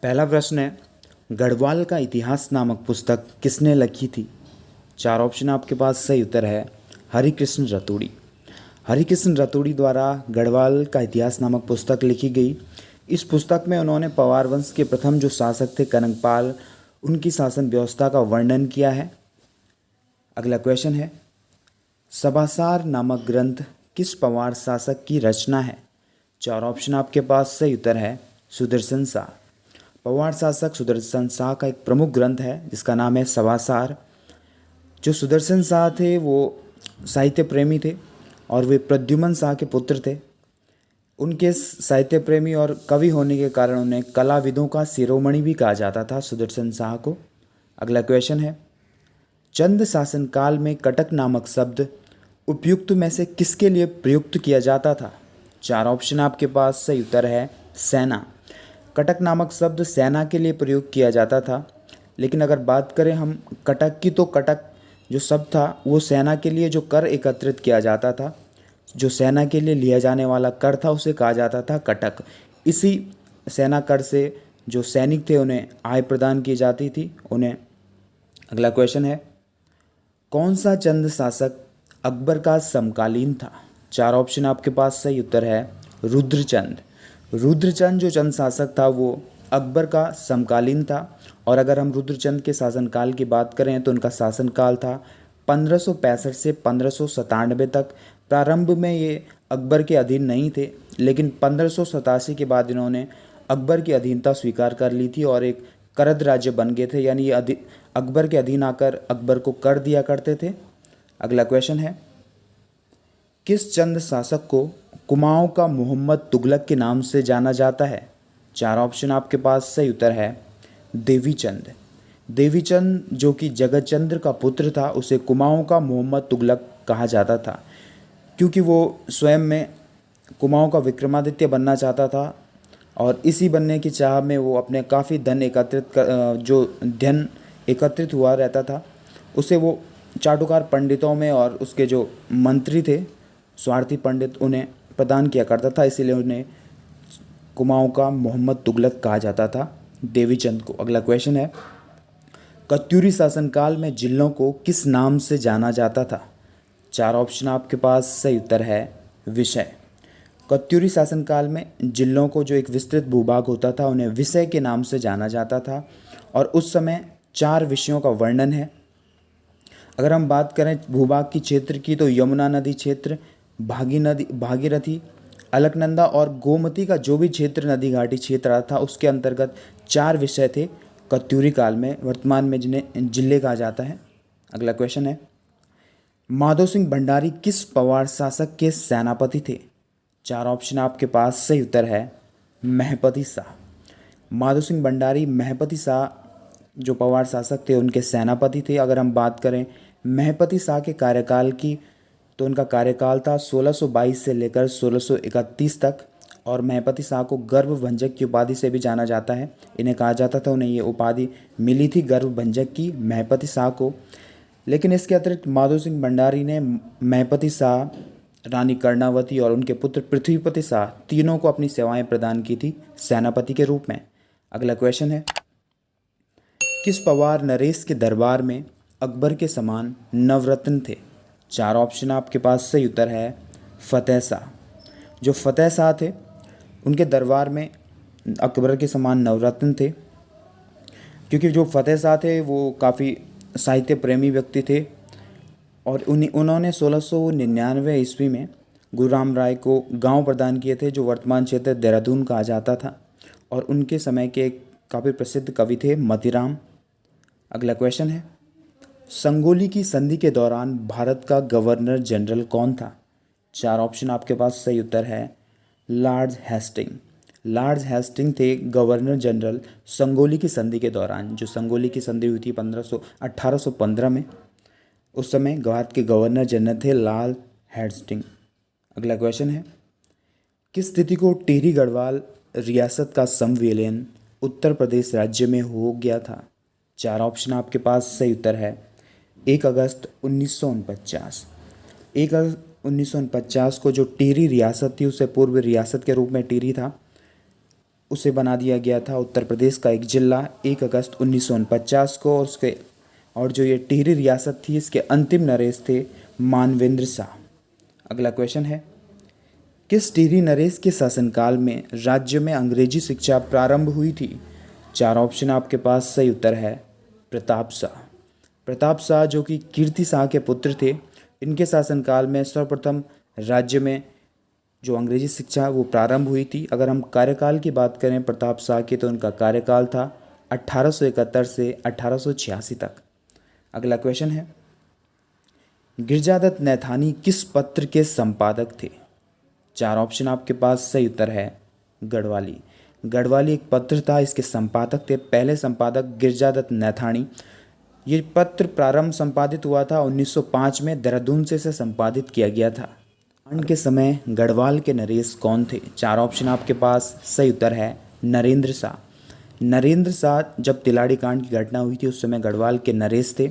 पहला प्रश्न है, गढ़वाल का इतिहास नामक पुस्तक किसने लिखी थी? चार ऑप्शन आपके पास। सही उत्तर है हरिकृष्ण रतूड़ी। हरिकृष्ण रतूड़ी द्वारा गढ़वाल का इतिहास नामक पुस्तक लिखी गई। इस पुस्तक में उन्होंने पवार वंश के प्रथम जो शासक थे कनकपाल, उनकी शासन व्यवस्था का वर्णन किया है। अगला क्वेश्चन है, सभासार नामक ग्रंथ किस पवार शासक की रचना है? चार ऑप्शन आपके पास। सही उत्तर है सुदर्शन शाह। पवार शासक सुदर्शन शाह का एक प्रमुख ग्रंथ है जिसका नाम है सभासार। जो सुदर्शन शाह थे वो साहित्य प्रेमी थे और वे प्रद्युमन शाह के पुत्र थे। उनके साहित्य प्रेमी और कवि होने के कारण उन्हें कलाविदों का शिरोमणि भी कहा जाता था सुदर्शन शाह को। अगला क्वेश्चन है, चंद शासन काल में कटक नामक शब्द उपयुक्त में से किसके लिए प्रयुक्त किया जाता था? चार ऑप्शन आपके पास। सही उत्तर है सेना। कटक नामक शब्द सेना के लिए प्रयोग किया जाता था। लेकिन अगर बात करें हम कटक की, तो कटक जो शब्द था वो सेना के लिए जो कर एकत्रित किया जाता था, जो सेना के लिए लिया जाने वाला कर था, उसे कहा जाता था कटक। इसी सेना कर से जो सैनिक थे उन्हें आय प्रदान की जाती थी उन्हें। अगला क्वेश्चन है, कौन सा चंद शासक अकबर का समकालीन था? चार ऑप्शन आपके पास। सही उत्तर है रुद्रचंद। रुद्रचंद जो चंद शासक था वो अकबर का समकालीन था। और अगर हम रुद्रचंद के शासनकाल की बात करें तो उनका शासनकाल था 1565 से 1597 तक। प्रारंभ में ये अकबर के अधीन नहीं थे, लेकिन 1587 के बाद इन्होंने अकबर की अधीनता स्वीकार कर ली थी और एक करद राज्य बन गए थे, यानी ये अकबर के अधीन आकर अकबर को कर दिया करते थे। अगला क्वेश्चन है, किस चंद शासक को कुमाऊं का मोहम्मद तुगलक के नाम से जाना जाता है? चार ऑप्शन आपके पास। सही उत्तर है देवीचंद। देवीचंद जो कि जगतचंद्र का पुत्र था, उसे कुमाऊं का मोहम्मद तुगलक कहा जाता था क्योंकि वो स्वयं में कुमाऊं का विक्रमादित्य बनना चाहता था और इसी बनने की चाह में वो अपने काफ़ी जो धन एकत्रित हुआ रहता था उसे वो चाटुकार पंडितों में और उसके जो मंत्री थे स्वार्थी पंडित उन्हें प्रदान किया करता था, इसीलिए उन्हें कुमाऊं का मोहम्मद तुगलक कहा जाता था देवीचंद को। अगला क्वेश्चन है, कत्यूरी शासनकाल में जिलों को किस नाम से जाना जाता था? चार ऑप्शन आपके पास। सही उत्तर है विषय। कत्यूरी शासनकाल में जिलों को जो एक विस्तृत भूभाग होता था उन्हें विषय के नाम से जाना जाता था और उस समय 4 विषयों का वर्णन है। अगर हम बात करें भूभाग की क्षेत्र की तो यमुना नदी क्षेत्र, भागीरथी, अलकनंदा और गोमती का जो भी क्षेत्र नदी घाटी क्षेत्र था उसके अंतर्गत 4 विषय थे कत्यूरी काल में, वर्तमान में जिन्हें जिले कहा जाता है। अगला क्वेश्चन है, माधो सिंह भंडारी किस पवार शासक के सेनापति थे? चार ऑप्शन आपके पास। सही उत्तर है महपति शाह। माधो सिंह भंडारी महपति शाह जो पवार शासक थे उनके सेनापति थे। अगर हम बात करें महपति शाह के कार्यकाल की तो उनका कार्यकाल था 1622 से लेकर 1631 तक और महपति शाह को गर्वभंजक की उपाधि से भी जाना जाता है। इन्हें कहा जाता था, उन्हें ये उपाधि मिली थी गर्वभंजक की महपति शाह को। लेकिन इसके अतिरिक्त माधो सिंह भंडारी ने महपति शाह, रानी कर्णावती और उनके पुत्र पृथ्वीपति शाह तीनों को अपनी सेवाएं प्रदान की थी सेनापति के रूप में। अगला क्वेश्चन है, किस पवार नरेश के दरबार में अकबर के समान नवरत्न थे? चार ऑप्शन आपके पास। सही उत्तर है फतेह शाह। जो फतेह शाह थे उनके दरबार में अकबर के समान नवरत्न थे क्योंकि जो फतेह शाह थे वो काफ़ी साहित्य प्रेमी व्यक्ति थे और उन्होंने 1699 ईस्वी में गुरु राम राय को गांव प्रदान किए थे जो वर्तमान क्षेत्र देहरादून कहा जाता था और उनके समय के काफ़ी प्रसिद्ध कवि थे मतीराम। अगला क्वेश्चन है, संगोली की संधि के दौरान भारत का गवर्नर जनरल कौन था? चार ऑप्शन आपके पास। सही उत्तर है लॉर्ड हेस्टिंग। लॉर्ड हेस्टिंग थे गवर्नर जनरल संगोली की संधि के दौरान। जो संगोली की संधि हुई थी 1815 में, उस समय भारत के गवर्नर जनरल थे लॉर्ड हेस्टिंग। अगला क्वेश्चन है, किस तिथि को टिहरी गढ़वाल रियासत का संविलियन उत्तर प्रदेश राज्य में हो गया था? चार ऑप्शन आपके पास। सही उत्तर है 1 अगस्त 1949। 1 अगस्त 1949 को जो टिहरी रियासत थी, उससे पूर्व रियासत के रूप में टिहरी था, उसे बना दिया गया था उत्तर प्रदेश का एक जिला 1 अगस्त 1949 को। और जो ये टिहरी रियासत थी इसके अंतिम नरेश थे मानवेंद्र शाह। अगला क्वेश्चन है, किस टिहरी नरेश के शासनकाल में राज्य में अंग्रेजी शिक्षा प्रारंभ हुई थी? 4 ऑप्शन आपके पास, सही उत्तर है प्रताप शाह। प्रताप शाह जो कि कीर्ति शाह के पुत्र थे, इनके शासनकाल में सर्वप्रथम राज्य में जो अंग्रेजी शिक्षा वो प्रारंभ हुई थी। अगर हम कार्यकाल की बात करें प्रताप शाह की, तो उनका कार्यकाल था 1871 से 1886 तक। अगला क्वेश्चन है, गिरिजादत्त नैथानी किस पत्र के संपादक थे? 4 ऑप्शन आपके पास, सही उत्तर है गढ़वाली। गढ़वाली एक पत्र था, इसके संपादक थे पहले संपादक गिरिजादत्त नैथानी। ये पत्र प्रारंभ संपादित हुआ था 1905 में, देहरादून से इसे संपादित किया गया था। कांड के समय गढ़वाल के नरेश कौन थे? 4 ऑप्शन आपके पास, सही उत्तर है नरेंद्र शाह। नरेंद्र शाह जब तिलाड़ी कांड की घटना हुई थी उस समय गढ़वाल के नरेश थे,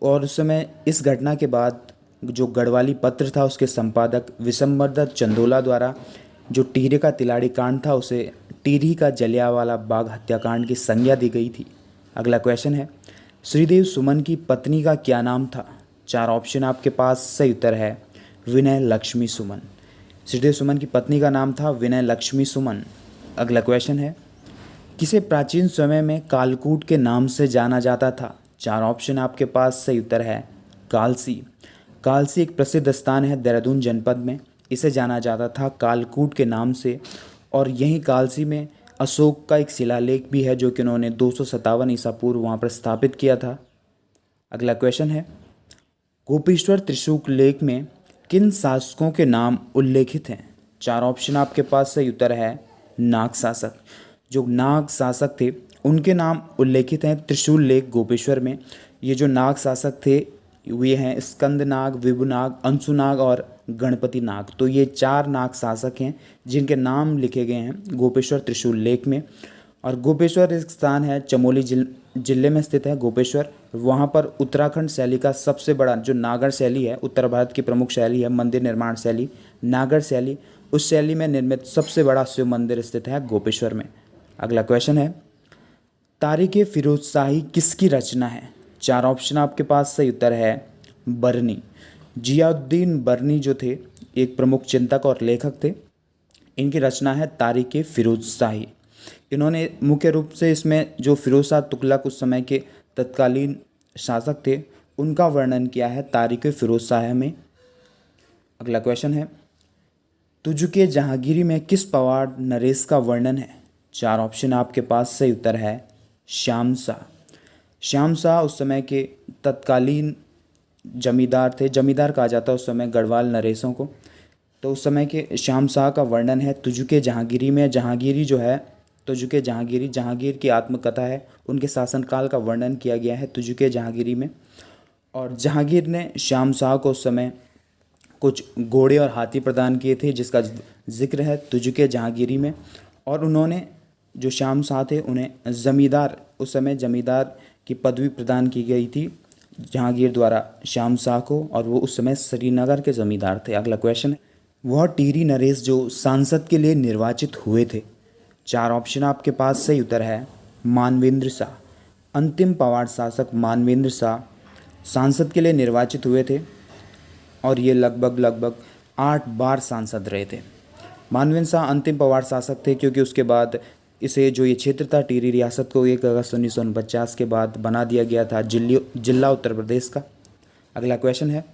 और उस समय इस घटना के बाद जो गढ़वाली पत्र था उसके संपादक विशंबरदत्त चंदोला द्वारा जो टिहरी का तिलाड़ी कांड था उसे टिहरी का जलियांवाला बाग हत्याकांड की संज्ञा दी गई थी। अगला क्वेश्चन है, श्रीदेव सुमन की पत्नी का क्या नाम था? 4 ऑप्शन आपके पास, सही उत्तर है विनय लक्ष्मी सुमन। श्रीदेव सुमन की पत्नी का नाम था विनय लक्ष्मी सुमन। अगला क्वेश्चन है, किसे प्राचीन समय में कालकूट के नाम से जाना जाता था? 4 ऑप्शन आपके पास, सही उत्तर है कालसी। कालसी एक प्रसिद्ध स्थान है देहरादून जनपद में, इसे जाना जाता था कालकूट के नाम से। और यहीं कालसी में अशोक का एक शिलालेख भी है जो कि उन्होंने 257 ईसा पूर्व वहाँ पर स्थापित किया था। अगला क्वेश्चन है, गोपेश्वर त्रिशूल लेख में किन शासकों के नाम उल्लेखित हैं? 4 ऑप्शन आपके पास, सही उत्तर है नाग शासक। जो नाग शासक थे उनके नाम उल्लेखित हैं त्रिशूल लेख गोपेश्वर में। ये जो नाग शासक थे वे हैं स्कंदनाग, विभुनाग, अंशुनाग और गणपति नाग। तो ये 4 नाग शासक हैं जिनके नाम लिखे गए हैं गोपेश्वर त्रिशूल लेख में। और गोपेश्वर एक स्थान है, चमोली जिले में स्थित है गोपेश्वर। वहाँ पर उत्तराखंड शैली का सबसे बड़ा जो नागर शैली है, उत्तर भारत की प्रमुख शैली है मंदिर निर्माण शैली नागर शैली, उस शैली में निर्मित सबसे बड़ा शिव मंदिर स्थित है गोपेश्वर में। अगला क्वेश्चन है, तारीख़ फिरोज शाही किसकी रचना है? 4 ऑप्शन आपके पास, सही उत्तर है बरनी। जियाउद्दीन बरनी जो थे एक प्रमुख चिंतक और लेखक थे, इनकी रचना है तारीख़ फिरोज शाही। इन्होंने मुख्य रूप से इसमें जो फिरोज शाह तुगलक उस समय के तत्कालीन शासक थे उनका वर्णन किया है तारीख़ फिरोज शाह में। अगला क्वेश्चन है, तुझके जहांगीरी में किस पवार नरेश का वर्णन है? 4 ऑप्शन आपके पास, सही उत्तर है श्याम शाह। श्याम शाह उस समय के तत्कालीन जमींदार थे, जमींदार कहा जाता उस समय गढ़वाल नरेशों को। तो उस समय के श्याम शाह का वर्णन है तुझके जहांगीरी में। जहांगीरी जो है तुझके जहांगीरी, जहांगीर की आत्मकथा है, उनके शासनकाल का वर्णन किया गया है तुझके जहांगीरी में। और जहांगीर ने श्याम शाह को उस समय कुछ घोड़े और हाथी प्रदान किए थे जिसका जिक्र है तुझके जहांगीरी में। और उन्होंने जो श्याम शाह थे उन्हें ज़मींदार, उस समय ज़मींदार की पदवी प्रदान की गई थी जहांगीर द्वारा श्याम शाह को, और वो उस समय श्रीनगर के ज़मींदार थे। अगला क्वेश्चन है, वह टिहरी नरेश जो सांसद के लिए निर्वाचित हुए थे? 4 ऑप्शन आपके पास, सही उत्तर है मानवेंद्र शाह। अंतिम पवार शासक मानवेंद्र शाह सांसद के लिए निर्वाचित हुए थे और ये लगभग 8 बार सांसद रहे थे। मानवेंद्र शाह अंतिम पवार शासक थे क्योंकि उसके बाद इसे जो ये क्षेत्र था टिहरी रियासत को 1 अगस्त 1949 के बाद बना दिया गया था जिला उत्तर प्रदेश का। अगला क्वेश्चन है,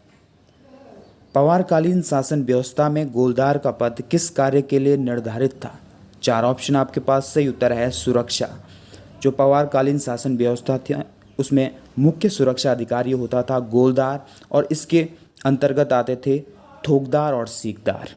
पवारकालीन शासन व्यवस्था में गोलदार का पद किस कार्य के लिए निर्धारित था? 4 ऑप्शन आपके पास, सही उत्तर है सुरक्षा। जो पवारकालीन शासन व्यवस्था थी उसमें मुख्य सुरक्षा अधिकारी होता था गोलदार, और इसके अंतर्गत आते थे थोकदार और सीकदार।